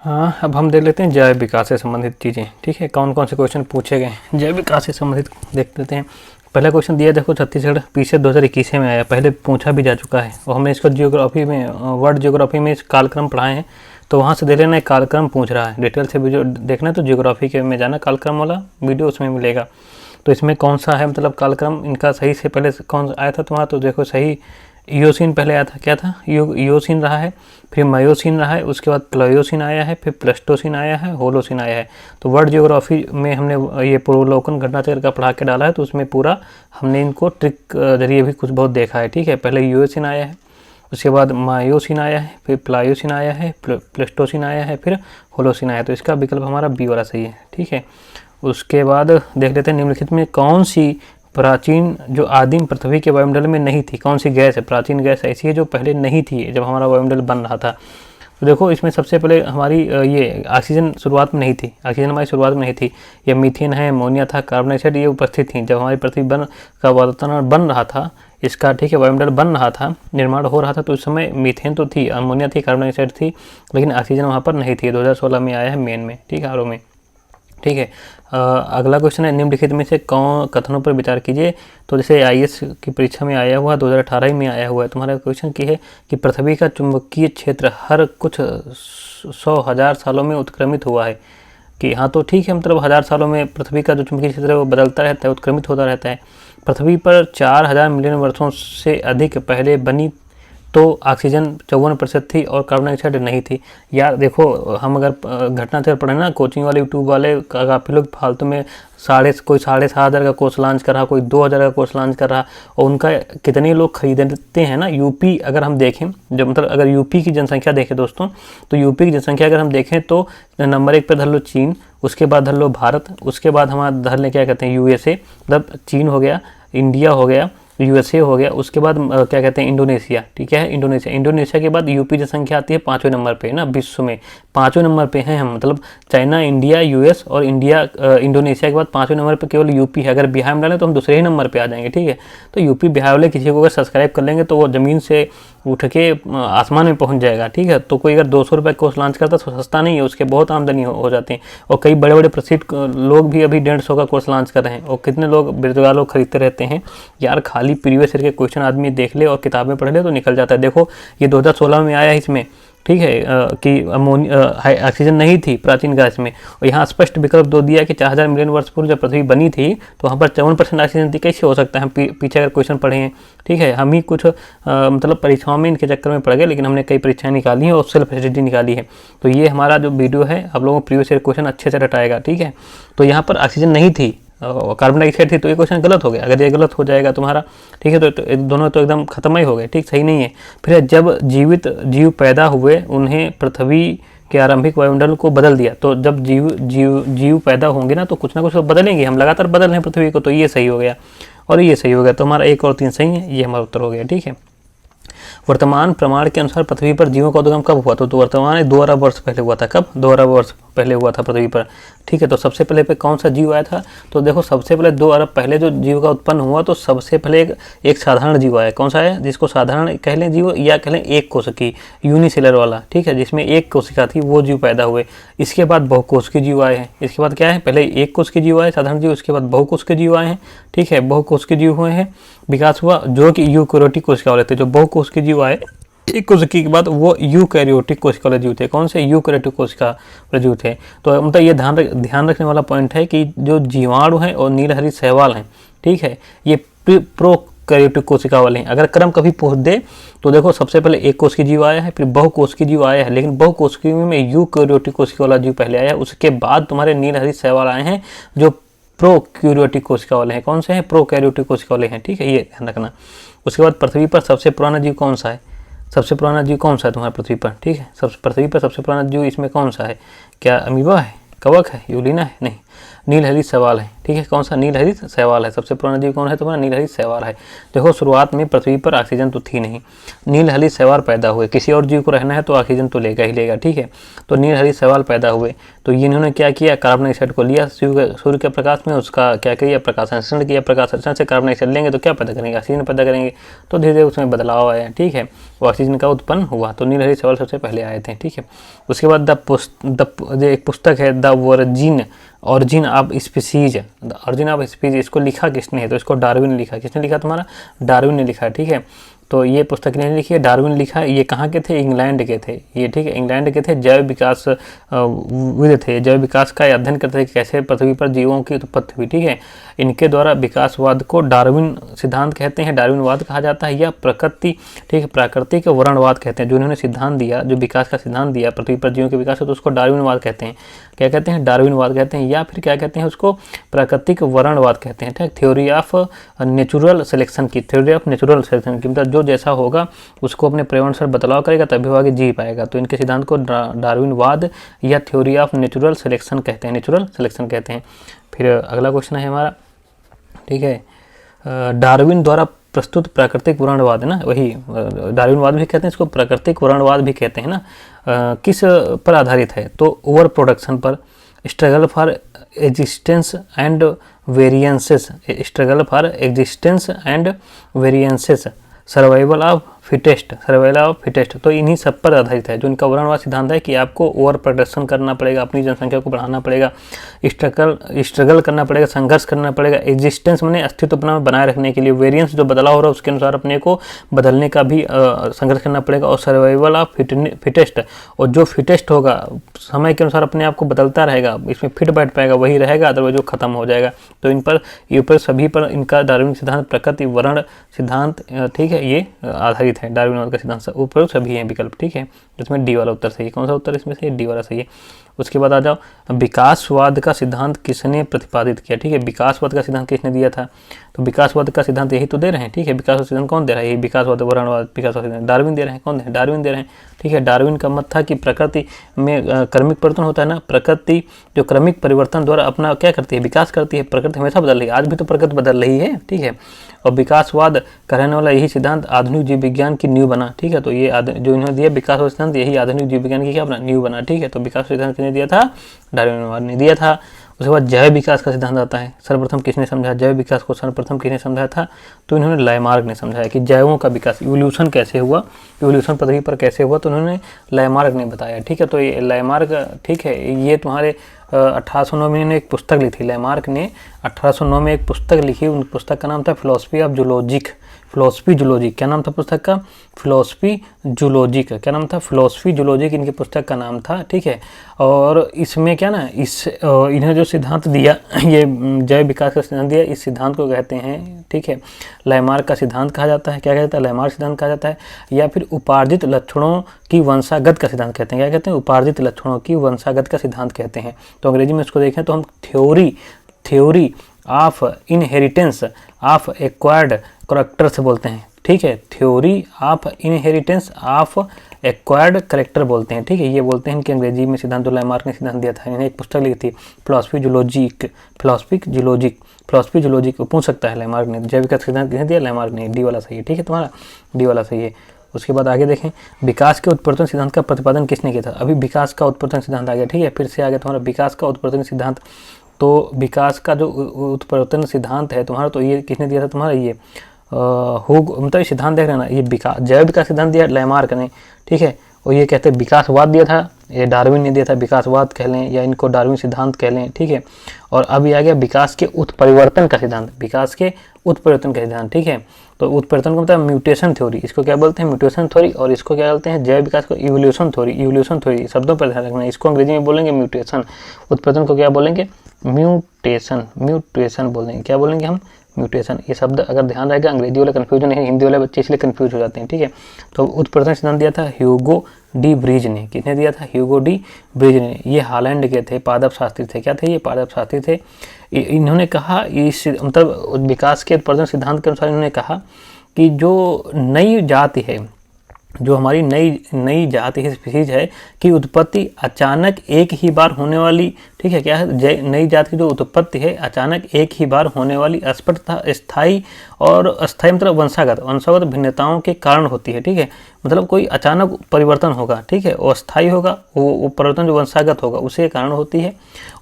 हाँ, अब हम देख लेते हैं जैव विकास से संबंधित चीज़ें। ठीक है, कौन कौन से क्वेश्चन पूछे गए जैव विकास से संबंधित देख लेते हैं। पहला क्वेश्चन दिया देखो, छत्तीसगढ़ पीछे 2021 में आया, पहले पूछा भी जा चुका है और हमने इसको जियोग्राफी में वर्ल्ड जियोग्राफी में इस कालक्रम पढ़ाए हैं, तो वहाँ से देख लेना कालक्रम पूछ रहा है। डिटेल से वीडियो देखना है तो जियोग्राफी के में जाना, कालक्रम वाला वीडियो उसमें मिलेगा। तो इसमें कौन सा है मतलब कालक्रम इनका सही से पहले कौन आया था तुम्हारा, तो देखो सही इयोसीन पहले आया था, क्या था इयोसीन रहा है, फिर मायोसीन रहा है, उसके बाद प्लायोसीन आया है, फिर प्लेस्टोसीन आया है, होलोसीन आया है। तो वर्ल्ड जियोग्राफी में हमने ये पूर्वावलोकन घटनाचक्र का पढ़ा के डाला है, तो उसमें पूरा हमने इनको ट्रिक जरिए भी कुछ बहुत देखा है। ठीक है, पहले इयोसीन आया है, उसके बाद मायोसीन आया है, फिर प्लायोसीन आया है, प्लेस्टोसीन आया है, फिर होलोसीन आया है। तो इसका विकल्प हमारा बी वाला सही है। ठीक है, उसके बाद देख लेते हैं निम्नलिखित में कौन सी प्राचीन जो आदिम पृथ्वी के वायुमंडल में नहीं थी, कौन सी गैस है, प्राचीन गैस ऐसी है जो पहले नहीं थी जब हमारा वायुमंडल बन रहा था। तो देखो इसमें सबसे पहले हमारी ये ऑक्सीजन शुरुआत में नहीं थी, ऑक्सीजन हमारी शुरुआत में नहीं थी। ये मीथेन है, अमोनिया था, कार्बन डाइऑक्साइड ये उपस्थित थी जब हमारी पृथ्वी का वातावरण बन रहा था इसका। ठीक है, वायुमंडल बन रहा था, निर्माण हो रहा था, तो उस समय मीथेन तो थी, अमोनिया थी, कार्बन डाइऑक्साइड थी, लेकिन ऑक्सीजन वहाँ पर नहीं थी। 2016 में आया है मेन में। ठीक है, आरओ में। ठीक है, अगला क्वेश्चन है निम्नलिखित में से कौन कथनों पर विचार कीजिए। तो जैसे आईएएस की परीक्षा में आया हुआ 2018 में आया हुआ है, तुम्हारा क्वेश्चन की है कि पृथ्वी का चुंबकीय क्षेत्र हर कुछ 100,000 सालों में उत्क्रमित हुआ है। कि हाँ, तो ठीक है, मतलब 1000 सालों में पृथ्वी का जो चुंबकीय क्षेत्र है वो बदलता रहता है, उत्क्रमित होता रहता है। पृथ्वी पर 4000 मिलियन वर्षों से अधिक पहले बनी तो ऑक्सीजन 54% थी और कार्बन डाइऑक्साइड नहीं थी। यार देखो, हम अगर घटनाचक्र पढ़े ना, कोचिंग वाले यूट्यूब वाले काफ़ी लोग फालतू में कोई 7,500 का कोर्स लॉन्च कर रहा, कोई 2000 का कोर्स लॉन्च कर रहा, और उनका कितने लोग खरीदते हैं ना। यूपी अगर हम देखें, जो मतलब अगर यूपी की जनसंख्या देखें दोस्तों, तो यूपी की जनसंख्या अगर हम देखें तो नंबर 1 पर धर लो चीन, उसके बाद धर लो भारत, उसके बाद हमारा धर ले क्या कहते हैं यूएसए, मतलब चीन हो गया, इंडिया हो गया, यूएसए हो गया, उसके बाद क्या कहते हैं इंडोनेशिया। ठीक है, इंडोनेशिया के बाद यूपी जनसंख्या आती है 5वें नंबर पे ना, विश्व में 5वें नंबर पे हैं हम। मतलब चाइना, इंडिया, यूएस और इंडोनेशिया के बाद 5वें नंबर पे केवल यूपी है। अगर बिहार में डालें तो हम दूसरे ही नंबर पे आ जाएंगे। ठीक है, तो यूपी बिहार वाले किसी को अगर सब्सक्राइब कर लेंगे तो वो ज़मीन से उठ के आसमान में पहुंच जाएगा। ठीक है, तो कोई अगर 200 रुपये कोर्स लॉन्च करता तो सस्ता नहीं है, उसके बहुत आमदनी हो जाती है। और कई बड़े बड़े प्रसिद्ध लोग भी अभी 150 का कोर्स लॉन्च कर रहे हैं, और कितने लोग बेरोजगार लोग खरीदते रहते हैं। यार खाली प्रीवियस ईयर के क्वेश्चन आदमी देख ले और किताबें पढ़ ले तो निकल जाता है। देखो ये 2016 में आया है इसमें। ठीक है, कि ऑक्सीजन नहीं थी प्राचीन गैस में, और यहाँ स्पष्ट विकल्प दो दिया कि 4000 मिलियन वर्ष पूर्व जब पृथ्वी बनी थी तो वहाँ पर 54% ऑक्सीजन थी। कैसे हो सकता है, हम पीछे अगर क्वेश्चन पढ़े हैं। ठीक है, हम ही कुछ मतलब परीक्षाओं में इनके चक्कर में पड़ गए, लेकिन हमने कई परीक्षाएं निकाली हैं और सेल्फ एसिडिटी निकाली है। तो ये हमारा जो वीडियो है आप लोगों को प्रीवियस ईयर क्वेश्चन अच्छे से रटाएगा। ठीक है, तो यहाँ पर ऑक्सीजन नहीं थी, कार्बन डाइऑक्साइड थी, तो ये क्वेश्चन गलत हो गया। अगर ये गलत हो जाएगा तुम्हारा, ठीक है, तो दोनों तो एकदम खत्म ही हो गए। ठीक, सही नहीं है। फिर जब जीवित जीव पैदा हुए उन्हें पृथ्वी के आरंभिक वायुमंडल को बदल दिया। तो जब जीव पैदा होंगे ना तो कुछ ना कुछ बदलेंगे, हम लगातार बदल रहे हैं पृथ्वी को, तो ये सही हो गया और ये सही हो गया। तो हमारा 1 और 3 सही है, ये हमारा उत्तर हो गया। ठीक है, वर्तमान प्रमाण के अनुसार पृथ्वी पर जीवों का उद्गम कब हुआ? तो वर्तमान 2 अरब वर्ष पहले हुआ था। कब? 2 अरब वर्ष पहले हुआ था पृथ्वी पर। ठीक है, तो सबसे पहले पे कौन सा जीव आया था? तो देखो सबसे पहले 2 अरब पहले जो जीव का उत्पन्न हुआ तो सबसे पहले एक साधारण जीव आया। कौन सा है? जिसको साधारण कह लें जीव, या कह लें एक कोशिकी, यूनिसेलर वाला। ठीक है, जिसमें एक कोशिका थी, वो जीव पैदा हुए। इसके बाद बहुकोशिकीय जीव आए हैं। इसके बाद क्या है? पहले एक कोशिकीय जीव आए साधारण जीव, उसके बाद बहुकोशिकीय जीव आए हैं। ठीक है, बहुकोशिकीय जीव हुए हैं, विकास हुआ, जो कि यूकैरियोटिक कोशिका वाले थे। जो बहुकोशिकीय जीव आए एक कोशिकी के बाद वो यूकैरियोटिक कोशिका वाले जीव थे। कौन से? यूकैरियोटिक कोशिका वाले जीव थे। तो मतलब ये ध्यान रखने वाला पॉइंट है कि जो जीवाणु हैं और नीलहरी शैवाल हैं, ठीक है, ये प्रोकैरियोटिक कोशिका वाले हैं। अगर क्रम कभी पूछ दे तो देखो सबसे पहले एक कोशिकीय जीव आया है, फिर बहुकोशिकीय जीव आया है, लेकिन बहुकोशिकीय में यूकैरियोटिक कोशिका वाला जीव पहले आया है। उसके बाद तुम्हारे नीलहरी शैवाल आए हैं जो प्रोकैरियोटिक कोशिका वाले हैं। कौन से हैं? प्रोकैरियोटिक कोशिका वाले हैं। ठीक है, ये ध्यान रखना। उसके बाद पृथ्वी पर सबसे पुराना जीव कौन सा है? सबसे पुराना जीव कौन सा है तुम्हारी पृथ्वी पर? ठीक है, पृथ्वी पर सबसे पुराना जीव इसमें कौन सा है? क्या अमीबा है, कवक है, यूलिना है? नहीं, नीलहरित शैवाल है, ठीक है। कौन सा? नीलहरित शैवाल है। सबसे पुराना जीव कौन है तुम्हारा? नीलहरित शैवाल है। देखो शुरुआत में पृथ्वी पर ऑक्सीजन तो थी नहीं, नीलहरित शैवाल पैदा हुए। किसी और जीव को रहना है तो ऑक्सीजन तो लेगा ही लेगा, ठीक है। तो नीलहरित शैवाल पैदा हुए, तो ये इन्होंने क्या किया, कार्बन डाइऑक्साइड को लिया सूर्य के प्रकाश में, उसका क्या किया, प्रकाश संश्लेषण किया। प्रकाश संश्लेषण से कार्बन डाइऑक्साइड लेंगे तो क्या पैदा करेंगे? ऑक्सीजन पैदा करेंगे। तो धीरे धीरे उसमें बदलाव आया, ठीक है, वो ऑक्सीजन का उत्पन्न हुआ। तो नीलहरित शैवाल सबसे पहले आए थे, ठीक है। उसके बाद एक पुस्तक है the origin of species, origin of species, इसको लिखा किसने है? तो इसको डार्विन ने लिखा। किसने लिखा? तुम्हारा डार्विन ने लिखा, ठीक है। तो ये पुस्तक नहीं लिखी है, डार्विन लिखा। ये कहाँ के थे? इंग्लैंड के थे ये, ठीक है, इंग्लैंड के थे। जैव विकास विद थे, जैव विकास का अध्ययन करते थे, कैसे पृथ्वी पर जीवों की उत्पत्ति हुई, ठीक है। इनके द्वारा विकासवाद को डार्विन सिद्धांत कहते हैं, डार्विनवाद कहा जाता है, या प्रकृति, ठीक है, प्राकृतिक वर्णवाद कहते हैं। जो इन्होंने सिद्धांत दिया, जो विकास का सिद्धांत दिया पृथ्वी पर जीवों के विकास हो, तो उसको डार्विनवाद कहते हैं। क्या कहते हैं? डार्विनवाद कहते हैं, या फिर क्या कहते हैं उसको? प्राकृतिक वर्णवाद कहते हैं, ठीक। थ्योरी ऑफ नेचुरल सिलेक्शन की, थ्योरी ऑफ नेचुरल सिलेक्शन की, मतलब जो जैसा होगा उसको अपने पर्यावरण से बदलाव करेगा तभी वो आगे जी पाएगा। तो इनके सिद्धांत को डार्विनवाद या थ्योरी ऑफ नेचुरल सिलेक्शन कहते हैं, नेचुरल सिलेक्शन कहते हैं। फिर अगला क्वेश्चन है हमारा, ठीक है, डार्विन द्वारा प्रस्तुत प्राकृतिक वर्णवाद है ना, वही डार्विनवाद भी कहते हैं इसको, प्राकृतिक वर्णवाद भी कहते हैं ना, किस पर आधारित है? तो ओवर प्रोडक्शन पर, struggle for existence and variances, struggle for existence and variances, survival of fittest, survival of fittest. तो इन्हीं सब पर आधारित है। जो इनका सिद्धांत है कि आपको ओवर प्रोडक्शन करना पड़ेगा, अपनी जनसंख्या को बढ़ाना पड़ेगा, स्ट्रगल करना पड़ेगा, संघर्ष करना पड़ेगा, एग्जिस्टेंस मैंने अस्तित्व अपना बनाए रखने के लिए, वेरिएंस जो बदलाव हो रहा है उसके अनुसार अपने को बदलने का भी संघर्ष करना पड़ेगा, और सर्वाइवल ऑफ फिटेस्ट, और जो फिटेस्ट होगा समय के अनुसार अपने आप को बदलता रहेगा, इसमें फिट बैठ पाएगा वही रहेगा, अदरवाइज जो खत्म हो जाएगा। तो इन पर ये ऊपर सभी पर इनका डार्विन सिद्धांत, प्रकृति वर्ण सिद्धांत, ठीक है, ये आधारित है। डार्विनवाद का सिद्धांत ऊपर सभी हैं विकल्प, ठीक है। इसमें डी वाला उत्तर सही है। कौन सा उत्तर इसमें से? डी वाला सही है। उसके बाद आ जाओ, विकासवाद का सिद्धांत किसने प्रतिपादित किया, ठीक है। विकासवाद का सिद्धांत किसने दिया था? तो विकासवाद का सिद्धांत यही तो दे रहे हैं, ठीक है। विकास सिद्धांत कौन दे रहा है? ये विकासवाद, वर्णवाद, विकासवाद सिद्धांत डार्विन दे रहे हैं। कौन दे? डार्विन दे रहे हैं, ठीक है। डार्विन का मत था कि प्रकृति में क्रमिक परिवर्तन होता है ना, प्रकृति जो क्रमिक परिवर्तन द्वारा अपना क्या करती है? विकास करती है। प्रकृति हमेशा बदल रही है, आज भी तो प्रकृति बदल रही है, ठीक है। और विकासवाद कहने वाला यही सिद्धांत आधुनिक जीव विज्ञान की नींव बना, ठीक है। तो ये जो इन्होंने दिया विकासवाद सिद्धांत, यही आधुनिक जीव विज्ञान की क्या बना? नींव बना, ठीक है। तो विकास सिद्धांत किसने दिया था? डार्विनवाद ने दिया था। उसके बाद जैव विकास का सिद्धांत आता है। सर्वप्रथम किसने समझाया जैव विकास को? सर्वप्रथम किसने समझाया था? तो इन्होंने लाइमार्क ने समझाया कि जैवों का विकास, इवोल्यूशन कैसे हुआ, इवोल्यूशन पृथ्वी पर कैसे हुआ, तो उन्होंने लाइमार्क ने बताया, ठीक है। तो ये लाइमार्क, ठीक है, ये तुम्हारे 1809 में एक पुस्तक लिखी लाइमार्क ने, 1809 में एक पुस्तक लिखी। उन पुस्तक का नाम था philosophy of zoologic, philosophy zoologic. क्या नाम था पुस्तक का? Philosophy zoologic. क्या नाम था? फिलोसफी जूलॉजिक इनकी पुस्तक का नाम था, ठीक है। और इसमें क्या ना, इन्हें जो सिद्धांत दिया, ये जैव विकास का सिद्धांत दिया, इस सिद्धांत को कहते हैं, ठीक है, लाइमार्क का सिद्धांत कहा जाता है। क्या कहता है? लाइमार्क सिद्धांत कहा जाता है, या फिर उपार्जित लक्षणों की वंशागत का सिद्धांत कहते हैं। क्या कहते हैं? उपार्जित लक्षणों की वंशागत का सिद्धांत कहते हैं। तो अंग्रेजी में इसको देखें तो हम theory of inheritance of acquired character से बोलते हैं, ठीक है। Theory of inheritance of acquired character बोलते हैं, ठीक है। ये बोलते हैं कि अंग्रेजी में सिद्धांत जो लाइमार्क ने सिद्धांत दिया था। इन्हें एक पुस्तक लिखी थी फिलोसफी जूलॉजिक, पूछ सकता है लाइमार्क ने। जैव विकास सिद्धांत किसने दिया? लाइमार्क ने। डी वाला सही है, ठीक है, तुम्हारा डी वाला सही है। उसके बाद आगे देखें, विकास के उत्परिवर्तन सिद्धांत का प्रतिपादन किसने किया था? अभी विकास का उत्परिवर्तन सिद्धांत आ गया, ठीक है। फिर से आ गया तुम्हारा विकास का उत्परिवर्तन सिद्धांत। तो विकास का जो उत्परिवर्तन सिद्धांत है तुम्हारा, तो ये किसने दिया था तुम्हारा? ये मतलब सिद्धांत देख रहे हैं ना, ये विकास, जैव विकास सिद्धांत दिया लाइमार्क ने, ठीक है। और ये कहते हैं विकासवाद दिया था, ये डार्विन ने दिया था, विकासवाद कह लें या इनको डार्विन सिद्धांत कह लें, ठीक है। और अभी आ गया विकास के उत्परिवर्तन का सिद्धांत, विकास के उत्परिवर्तन का सिद्धांत, ठीक है। तो उत्परिवर्तन को मतलब म्यूटेशन थ्योरी, इसको क्या बोलते हैं? Mutation theory. और इसको क्या बोलते हैं? जैव विकास को इवोल्यूशन थ्योरी, शब्दों पर ध्यान रखना है। इसको अंग्रेजी में बोलेंगे म्यूटेशन, उत्परिवर्तन को क्या बोलेंगे? म्यूटेशन बोलेंगे। क्या बोलेंगे हम? म्यूटेशन। ये शब्द अगर ध्यान रहेगा, अंग्रेजी वाले कंफ्यूजन नहीं, हिंदी वाले बच्चे इसलिए कंफ्यूज हो जाते हैं, ठीक है। तो उत्परिवर्तन सिद्धांत दिया था ह्यूगो डी ब्रीज ने। किसने दिया था? ह्यूगो डी ब्रीज ने। ये हॉलैंड के थे, पादप शास्त्री थे। क्या थे ये? पादप शास्त्री थे। इन्होंने कहा, इस मतलब विकास के उत्परिवर्तन सिद्धांत के अनुसार इन्होंने कहा कि जो नई जाति है, जो हमारी नई जाति है, स्पीसीज है, की उत्पत्ति अचानक एक ही बार होने वाली, ठीक है, क्या है, नई जाति की जो उत्पत्ति है अचानक एक ही बार होने वाली स्पष्ट तथा स्थायी, और अस्थायी मतलब वंशागत भिन्नताओं के कारण होती है, ठीक है, मतलब कोई अचानक परिवर्तन होगा, ठीक है, और स्थायी होगा, वो परिवर्तन जो वंशागत होगा उसी के कारण होती है।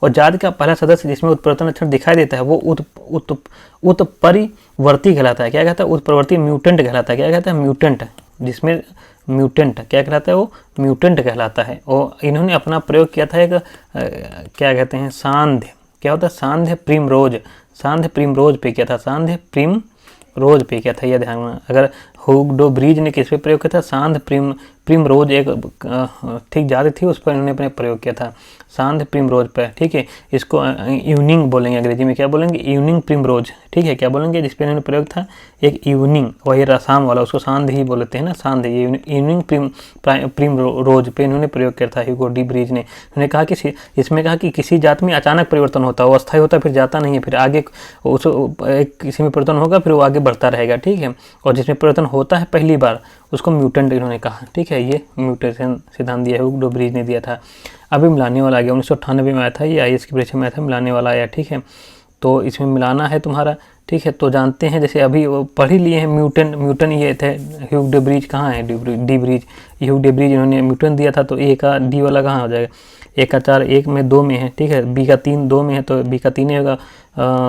और जाति का पहला सदस्य जिसमें उत्परिवर्तन लक्षण दिखाई देता है वो उत्परिवर्ती कहलाता है। क्या कहता है? उत्परिवर्ती, म्यूटेंट कहलाता है। क्या कहता है? म्यूटेंट, जिसमें म्यूटेंट क्या कहलाता है? वो म्यूटेंट कहलाता है। और इन्होंने अपना प्रयोग किया था एक क्या कहते हैं, सांध्य, क्या होता है, सांध्य प्रिमरोज पे किया था, सांध्य प्रिमरोज पे किया था, यह ध्यान में। अगर हुग डो ब्रिज ने किस पे प्रयोग किया था? सांध्य प्रिमरोज एक ठीक जाति थी, उस पर इन्होंने अपने प्रयोग किया था, सांध्य प्रिमरोज पर, ठीक है। इसको इवनिंग बोलेंगे, अंग्रेजी में क्या बोलेंगे? इवनिंग प्रिमरोज, ठीक है, क्या बोलेंगे? जिस पे इन्होंने प्रयोग था एक इवनिंग, वही रसाम वाला, उसको सांध्य ही बोलते हैं ना, सांध्य। इवनिंग प्रिमरोज पे इन्होंने प्रयोग किया था ह्यूगो डी ब्रिज ने। उन्होंने कहा कि इसमें कहा कि किसी जात में अचानक परिवर्तन होता है, वो अस्थायी होता है, फिर जाता नहीं है, फिर आगे किसी में परिवर्तन होगा, फिर वो आगे बढ़ता रहेगा, ठीक है। और जिसमें परिवर्तन होता है पहली बार उसको म्यूटेंट इन्होंने कहा, ठीक है। ये म्यूटेशन सिद्धांत दिया है, डो ब्रिज ने दिया था। अभी मिलाने वाला आ गया, 1998 में आया था, ये IAS की परीक्षा में आया था, मिलाने वाला आया, ठीक है। तो इसमें मिलाना है तुम्हारा, ठीक है। तो जानते हैं, जैसे अभी वो पढ़ ही लिए हैं, म्यूटन ये थे, ह्यूग डे ब्रिज कहाँ है? D bridge, Hugh day bridge इन्होंने म्यूटन दिया था, तो ए का डी वाला कहाँ हो जाएगा? ए का 4 1 में 2 में है, ठीक है। बी का 3 2 में है, तो बी का 3 ही होगा।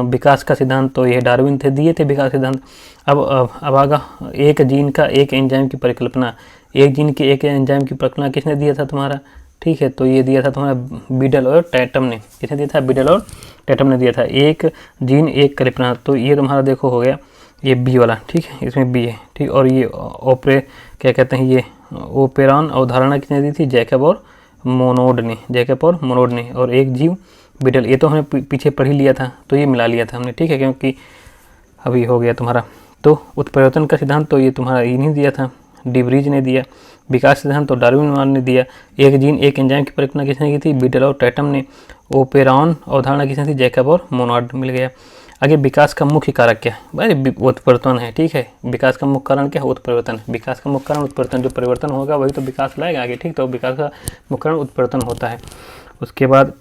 विकास का सिद्धांत तो ये डार्विन थे, दिए थे विकास सिद्धांत। अब आगा एक जीन का एक एंजाइम की परिकल्पना, एक जीन के एक एंजाइम की परिकल्पना किसने दिया था तुम्हारा? ठीक है, तो ये दिया था तुम्हारा बीडल और टैटम ने। किसने दिया था? बीडल और टैटम ने दिया था। एक जीन एक कल्पना, तो ये तुम्हारा देखो हो गया ये बी वाला, ठीक है, इसमें बी है, ठीक। और ये क्या कहते हैं, ये ओपेरॉन अवधारणा किसने दी थी? जैकब और मोनोड ने। और एक जीव बीडल, ये तो हमने पीछे पढ़ ही लिया था, तो ये मिला लिया था हमने, ठीक है, क्योंकि अभी हो गया तुम्हारा। तो उत्परिवर्तन का सिद्धांत तो ये तुम्हारा इन्हीं दिया था, डी ब्रिज ने दिया। विकास सिद्धांत तो डार्विन ने दिया। एक जीन एक एंजाइम की परिकल्पना किसने की थी? बीडल और टैटम ने। ओपेरॉन अवधारणा किसने थी? जैकब और मोनोड, मिल गया। आगे विकास का मुख्य कारक क्या है? भाई उत्परिवर्तन है, ठीक है। विकास का मुख्य कारण क्या है? उत्परिवर्तन। विकास का मुख्य कारण उत्परिवर्तन, जो परिवर्तन होगा वही तो विकास लाएगा आगे, ठीक। तो विकास का मुख्य कारण उत्परिवर्तन होता है। उसके बाद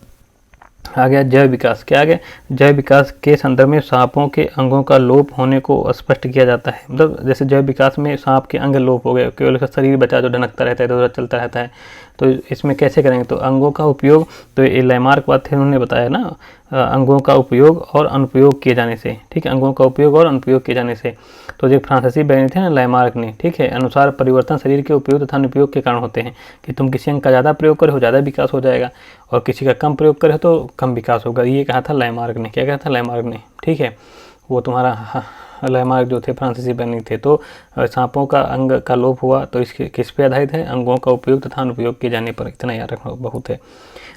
आ गया जैव विकास। क्या आ गया? जैव विकास के संदर्भ में सांपों के अंगों का लोप होने को स्पष्ट किया जाता है। मतलब जैसे जैव विकास में सांप के अंग लोप हो गए, केवल उसका शरीर बचा जो ढनकता रहता है, इधर चलता रहता है। तो इसमें कैसे करेंगे? तो अंगों का उपयोग, तो ये लैमार्क बात है, उन्होंने बताया ना, अंगों का उपयोग और अनुपयोग किए जाने से, ठीक है, अंगों का उपयोग और अनुपयोग किए जाने से। तो जो फ्रांसीसी वैज्ञानिक थे ना लैमार्क ने, ठीक है, अनुसार परिवर्तन शरीर के उपयोग तथा अनुपयोग के कारण होते हैं। कि तुम किसी अंग का ज़्यादा प्रयोग करो ज़्यादा विकास हो जाएगा, और किसी का कम प्रयोग करे तो कम विकास होगा। ये कहा था लैमार्क ने। क्या कहा था? लैमार्क ने, ठीक है। वो तुम्हारा लैमार्क जो थे फ्रांसीसी वैज्ञानिक थे। तो सांपों का अंग का लोप हुआ तो इसके किस पे आधारित है? अंगों का उपयोग तथा अनुपयोग किए जाने पर। इतना याद रखना बहुत है।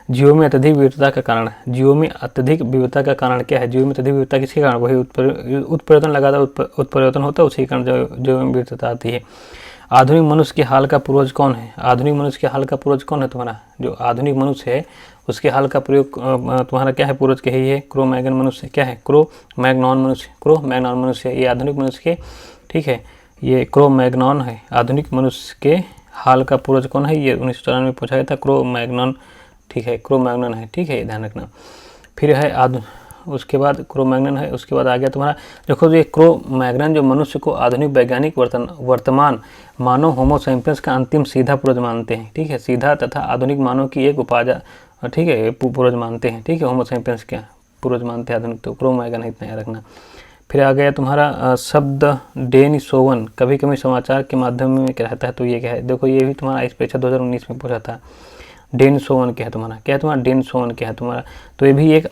जीवों में अत्यधिक विविधता का कारण, जीवों में अत्यधिक विविधता का कारण क्या है? जीवों में अत्यधिक विविधता किसके कारण? वही उत्परिवर्तन लगातार उत्परिवर्तन होता है, उसी कारण जो विविधता आती है। आधुनिक मनुष्य के हाल का पूर्वज कौन है? आधुनिक मनुष्य के हाल का पूर्वज कौन है तुम्हारा? जो आधुनिक मनुष्य है उसके हाल का प्रयोग तुम्हारा क्या है? पूर्वज के ही है क्रो मैगन मनुष्य। क्या है? क्रो मैग्नॉन मनुष्य, ये आधुनिक मनुष्य के, ठीक है, ये क्रो मैग्नॉन है। आधुनिक मनुष्य के हाल का पूर्वज कौन है? ये 1994 में पूछा गया था, क्रो मैग्नॉन, ठीक है, क्रो मैग्नन है, ठीक है, ध्यान रखना। फिर है उसके बाद क्रो मैग्नन है, उसके बाद आ गया तुम्हारा, देखो ये क्रो मैग्नन जो मनुष्य को आधुनिक वैज्ञानिक वर्तमान मानव होमो सैपियंस का अंतिम सीधा पूर्वज मानते हैं, ठीक है, सीधा तथा आधुनिक मानव की एक उपाजा, ठीक है, पूर्वज मानते हैं, ठीक है, होमो सैपियंस क्या पूर्वज मानते हैं आधुनिक, तो क्रो मैग्नन है, इतना याद रखना। फिर आ गया तुम्हारा शब्द डेनिसोवन, कभी कभी समाचार के माध्यम में क्या रहता है? तो ये क्या है? देखो ये भी तुम्हारा इस परीक्षा 2019 में पूछा था। डेनिसोवन क्या है तुम्हारा? क्या है तुम्हारा? डेनिसोवन क्या है तुम्हारा? तो ये भी एक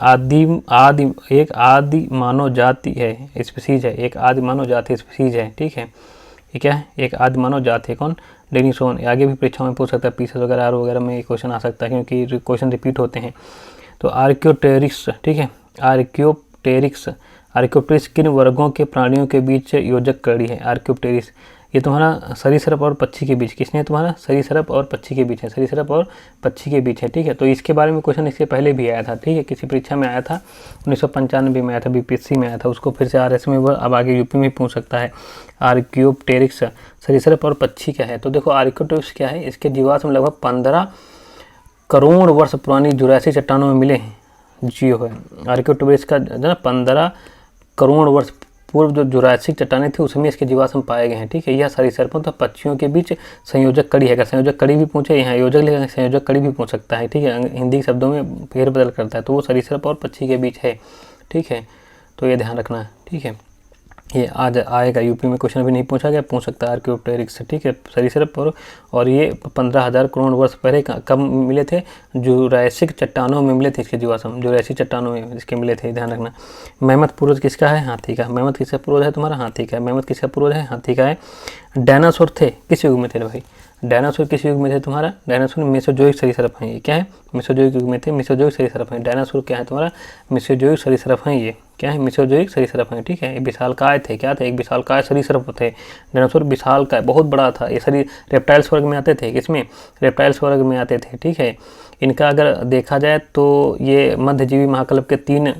आदि मानव जाति है, स्पीसीज है, एक आदि मानव जाति स्पीसीज है, ठीक है। ये क्या है? एक आदि मानव जाति है, कौन? डेनिसोवन। आगे भी परीक्षाओं में पूछ सकता है, पीसेस वगैरह आर वगैरह में क्वेश्चन आ सकता है, क्योंकि क्वेश्चन रिपीट होते हैं। तो आर्कियोप्टेरिक्स, ठीक है, आर्कियोप्टेरिक्स किन वर्गों के प्राणियों के बीच योजक कड़ी है? आर्कियोप्टेरिक्स ये तुम्हारा सरीसृप और पक्षी के बीच, किसने तुम्हारा सरीसृप और पक्षी के बीच है, सरीसृप और पक्षी के बीच है, ठीक है। तो इसके बारे में क्वेश्चन इसके पहले भी आया था, ठीक है, किसी परीक्षा में आया था, 1995 में आया था, बीपीएससी में आया था, उसको फिर से आरएस में, वो अब आगे यूपी में पूछ सकता है। आर्कियोप्टेरिक्स सरीसृप और पक्षी क्या है, तो देखो आर्कियोप्टेरिक्स क्या है, इसके जीवाश्म लगभग 15 करोड़ वर्ष पुरानी जुरासिक चट्टानों में मिले हैं, जियो है। आर्कियोप्टेरिक्स का जो ना 15 करोड़ वर्ष पूर्व जो जुरासिक चट्टानें थी उसमें इसके जीवाश्म पाए गए हैं, ठीक है। यह सरीसृपों तथा पक्षियों के बीच संयोजक कड़ी है। अगर संयोजक कड़ी भी पूछे, यहाँ योजक लेकर संयोजक कड़ी भी पूछ सकता है, ठीक है, हिंदी शब्दों में फेर बदल करता है, तो वो सरीसृप और पक्षी के बीच है, ठीक है। तो ये ध्यान रखना है, ठीक है। ये आज आएगा, यूपी में क्वेश्चन भी नहीं पूछा गया, पूछ सकता है आर्कियोप्टेरिक्स से, ठीक है, सरीसृप। और ये 15,000 करोड़ वर्ष पहले कब मिले थे, जुरासिक चट्टानों में मिले थे इसके जीवाश्म, जुरासिक चट्टानों में इसके मिले थे, ध्यान रखना। मेमथ पूर्वज किसका है, हाथी का। मेमथ किसका पूर्वज है तुम्हारा, हाथी का। मेमथ किसका पूर्वज है, हाथी का है। डायनासोर थे किस युग में थे भाई, डायनासोर किस युग में थे तुम्हारा, डायनासोर मेसोजोइक सरीसृप हैं, ये क्या है, मेसोजोइक युग में थे, मेसोजोइक सरीसृप हैं। डायनासोर क्या है तुम्हारा, मेसोजोइक सरीसृप हैं, ये क्या है, मेसोजोइक सरीसृप हैं, ठीक है। ये विशालकाय थे, क्या थे, एक विशालकाय सरीसृप थे। डायनासोर विशालकाय बहुत बड़ा था, ये सरी रेप्टाइल्स वर्ग में आते थे, किसमें, रेप्टाइल्स वर्ग में आते थे, ठीक है। इनका अगर देखा जाए तो ये मध्यजीवी महाकल्प के 3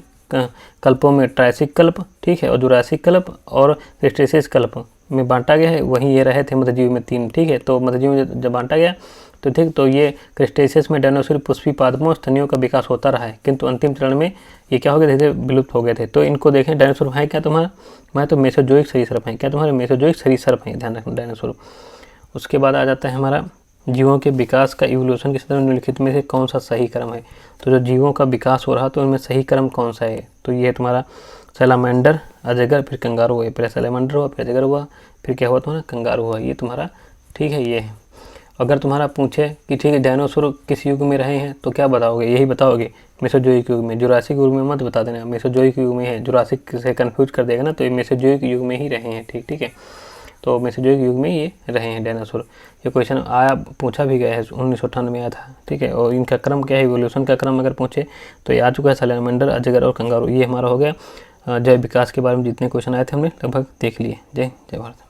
कल्पों में ट्रायसिक कल्प, ठीक है, और जुरासिक कल्प और क्रिटेशियस कल्प में बांटा गया है, वहीं ये रहे थे मध्यजीवी में 3, ठीक है। तो मध्यजीवी में जब बांटा गया तो ठीक, तो ये क्रिटेशियस में डायनासोर पुष्पी पादपों स्तनियों का विकास होता रहा है, किंतु अंतिम चरण में ये क्या हो गए थे, विलुप्त हो गए थे। तो इनको देखें, डायनासोर है क्या तुम्हारा, मैं तो मेसोजोइक सरीसृप है, क्या तुम्हारे मेसोजोइक सरीसृप है, ध्यान रखना डायनासोर। उसके बाद आ जाता है हमारा जीवों के विकास का इवोल्यूशन के संदर्भ में निम्नलिखित में से कौन सा सही क्रम है। तो जो जीवों का विकास हो रहा तो उनमें सही क्रम कौन सा है, तो ये तुम्हारा सैलामेंडर, अजगर, फिर कंगारू हुआ, पहले सैलामेंडर हुआ, फिर अजगर हुआ, फिर क्या हुआ तुम्हारा, कंगारू हुआ, ये तुम्हारा, ठीक है, ये है। अगर तुम्हारा पूछे कि ठीक है डायनासोर किस युग में रहे हैं तो क्या बताओगे, यही बताओगे मेसोजोइक युग में, जुरासिक युग में मत बता देना, मेसोजोइक युग में है, जुरासिक से कंफ्यूज कर देगा ना, तो ये मेसोजोइक युग में ही रहे हैं, ठीक है। तो मेसोजोइक युग में ये रहे हैं डायनासोर। ये क्वेश्चन आया, पूछा भी गया है, 1998 में आया था, ठीक है। और इनका क्रम क्या है, इवोल्यूशन का क्रम अगर पूछे तो ये आ चुका है, सैलामेंडर, अजगर और कंगारू। ये हमारा हो गया जैव विकास के बारे में जितने क्वेश्चन आए थे हमने लगभग देख लिए। जय भारत।